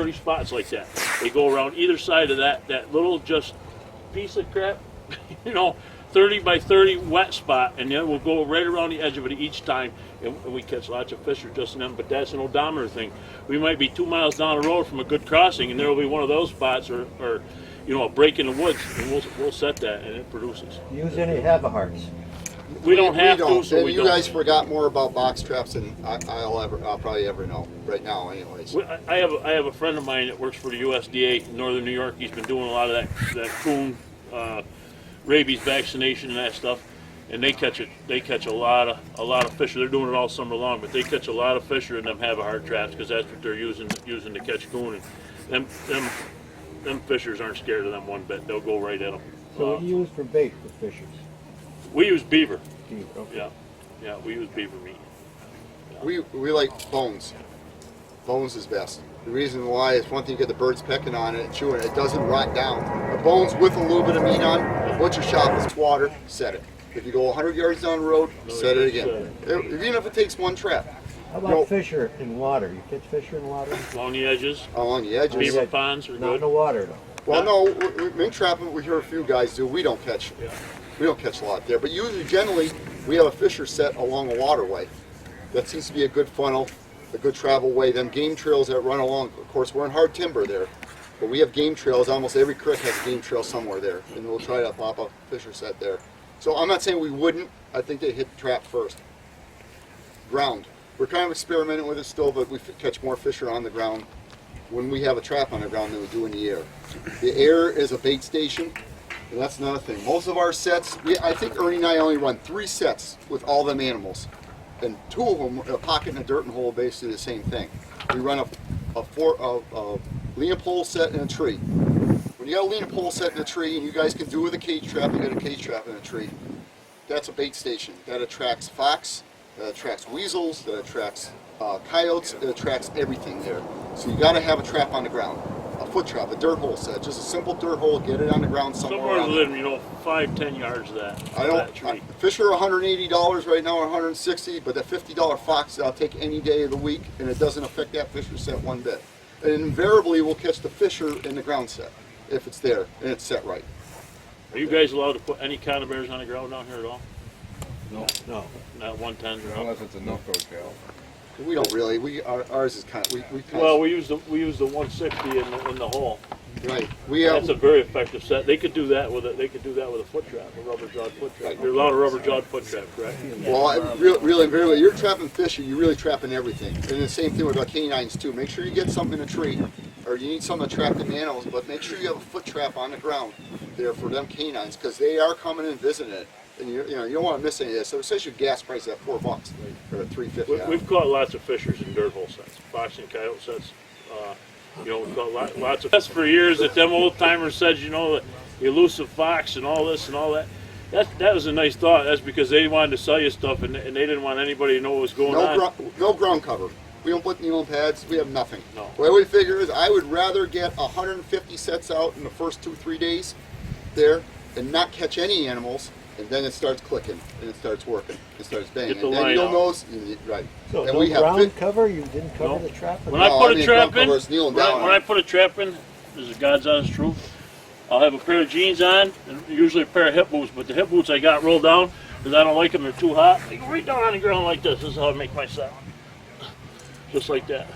30 spots like that. They go around either side of that little just piece of crap, 30 by 30 wet spot, and then we'll go right around the edge of it each time, and we catch lots of fish just in them. But that's an odometer thing. We might be 2 miles down the road from a good crossing, and there will be one of those spots, or a break in the woods, and we'll set that, and it produces. Use any Heavy-Hearts? We don't have to, so we you don't. guys forgot more about box traps than I'll probably ever know right now, anyways. I have a friend of mine that works for the USDA in Northern New York. He's been doing a lot of that coon rabies vaccination and that stuff, and they catch a lot of fish. They're doing it all summer long, but they catch a lot of fish in them Heavy-Heart traps because that's what they're using to catch coon. And them fishers aren't scared of them one bit. They'll go right at them. So what do you use for bait for fishers? We use beaver. Beaver, okay. Yeah, we use beaver meat. We like bones. Bones is best. The reason why is one thing, you get the birds pecking on it and chewing it. It doesn't rot down. The bones with a little bit of meat on, a butcher shop is water, set it. If you go 100 yards down the road, set it again. Even if it takes one trap. How about fisher in water? You catch fisher in water? Along the edges. Along the edges. Beaver ponds are Not good. in the water though. Well, no, mink trapping, we hear a few guys do. We don't catch. Yeah. We don't catch a lot there, but usually, generally, we have a fisher set along a waterway. That seems to be a good funnel, a good travel way. Then game trails that run along. Of course, we're in hard timber there, but we have game trails. Almost every creek has a game trail somewhere there, and we'll try to pop a fisher set there. So I'm not saying we wouldn't. I think they hit the trap first. Ground. We're kind of experimenting with it still, but we catch more fisher on the ground when we have a trap on the ground than we do in the air. The air is a bait station. And that's another thing. Most of our sets, I think Ernie and I only run 3 sets with all them animals. And 2 of them, a pocket and a dirt and hole, basically the same thing. We run a lean pole set and a tree. When you got a lean pole set in a tree, and you guys can do with a cage trap, you got a cage trap in a tree, that's a bait station. That attracts fox, that attracts weasels, that attracts coyotes, it attracts everything there. So you got to have a trap on the ground. A foot trap, a dirt hole set, just a simple dirt hole, get it on the ground somewhere. Somewhere within 5-10 yards of that. Fish are $180 right now, or $160, but that $50 fox I'll take any day of the week, and it doesn't affect that fisher set one bit. And invariably, we'll catch the fisher in the ground set if it's there and it's set right. Are you guys allowed to put any conibears on the ground down here at all? No. Not 110s or Unless it's a knuckle cow. We don't really. Ours is kind of. Well, we use the 160 in the hole. Right. That's a very effective set. They could do that with a foot trap, a rubber jawed foot trap. You're allowed a rubber jawed foot trap, correct? Well, really, you're trapping fish, you're really trapping everything. And the same thing with our canines too. Make sure you get something in a tree, or you need something to trap the animals. But make sure you have a foot trap on the ground there for them canines, because they are coming and visiting it. And you don't want to miss any of this. So it says your gas price at $4 or at $3.50. We've caught lots of fishers in dirt hole sets, fox and coyote sets. We've caught lots of. That's for years that them old timers said, the elusive fox and all this and all that. That was a nice thought. That's because they wanted to sell you stuff, and they didn't want anybody to know what was going on. No ground cover. We don't put needle pads. We have nothing. No. The way we figure is, I would rather get 150 sets out in the first 2-3 days there and not catch any animals. And then it starts clicking, and it starts working, it starts banging. Get the and then line you'll out. know, right. So and no we have ground cover? You didn't cover the trap? When I put a trap in, when I put a trap in, this is God's honest truth, I'll have a pair of jeans on, and usually a pair of hip boots, but the hip boots I got rolled down, because I don't like them, they're too hot. I go right down on the ground like this. This is how I make my set. Just like that.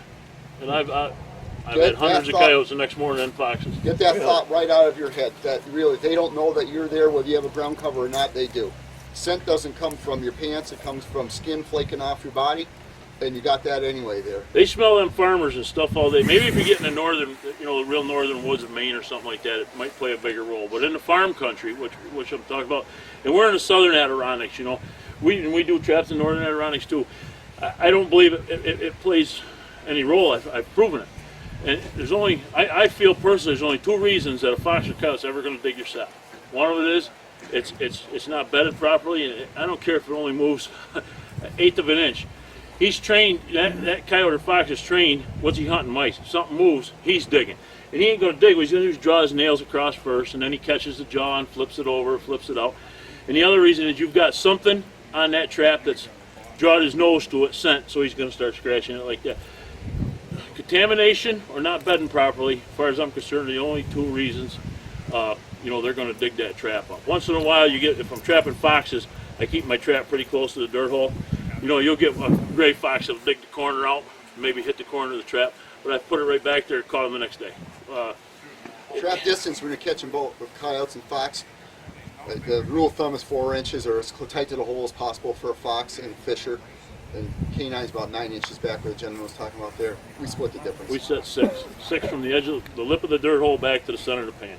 And I've had hundreds of coyotes the next morning and foxes. Get that thought right out of your head, that really, they don't know that you're there, whether you have a ground cover or not, they do. Scent doesn't come from your pants, it comes from skin flaking off your body, and you got that anyway there. They smell them farmers and stuff all day. Maybe if you get in the northern, the real northern woods of Maine or something like that, it might play a bigger role. But in the farm country, which I'm talking about, and we're in the southern Adirondacks, we do traps in northern Adirondacks too. I don't believe it plays any role. I've proven it. And I feel personally, there's only 2 reasons that a fox or coyote's ever going to dig your set. One of it is, it's not bedded properly, and I don't care if it only moves 1/8 of an inch. He's trained, that coyote or fox is trained, what's he hunting mice? If something moves, he's digging. And he ain't going to dig, what he's going to do is draw his nails across first, and then he catches the jaw and flips it over, flips it out. And the other reason is you've got something on that trap that's drawn his nose to it, scent, so he's going to start scratching it like that. contamination or not bedding properly, as far as I'm concerned, are the only two reasons, you know, they're going to dig that trap up. Once in a while, you get, if I'm trapping foxes, I keep my trap pretty close to the dirt hole. You know, you'll get a gray fox that'll dig the corner out, maybe hit the corner of the trap, but I put it right back there and caught him the next day. Trap distance when you're catching both with coyotes and fox, the rule of thumb is 4 inches or as tight to the hole as possible for a fox and fisher. And canine's about 9 inches back where the gentleman was talking about there. We split the difference. We set 6 from the edge of the lip of the dirt hole back to the center of the pan.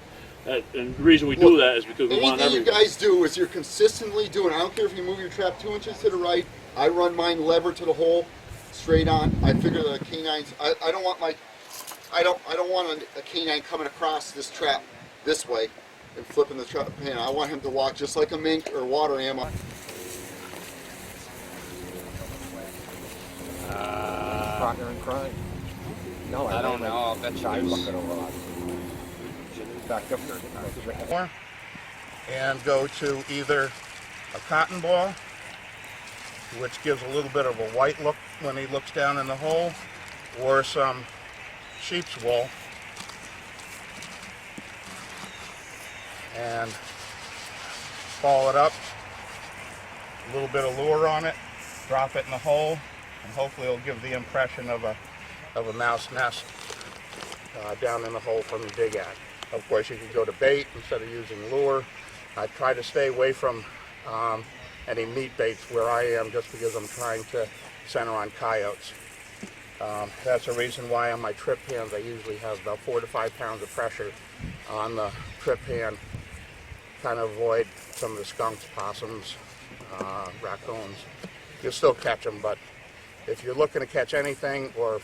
And the reason we do that is because we want anything you guys do is you're consistently doing. I don't care if you move your trap 2 inches to the right. I run mine lever to the hole, straight on. I figure the canines. I don't want my. I don't want a canine coming across this trap this way and flipping the trap pan. I want him to walk just like a mink or water animal. Partner in crime. No, I don't know. I'll bet you I there's- look it over a lot. Back up there. And go to either a cotton ball, which gives a little bit of a white look when he looks down in the hole, or some sheep's wool, and ball it up, a little bit of lure on it, drop it in the hole, and hopefully it'll give the impression of a mouse nest down in the hole from the dig at. Of course, you can go to bait instead of using lure. I try to stay away from any meat baits where I am, just because I'm trying to center on coyotes. That's the reason why on my trip pans I usually have about 4 to 5 pounds of pressure on the trip pan, kind of avoid some of the skunks, possums, raccoons. You'll still catch them, but if you're looking to catch anything or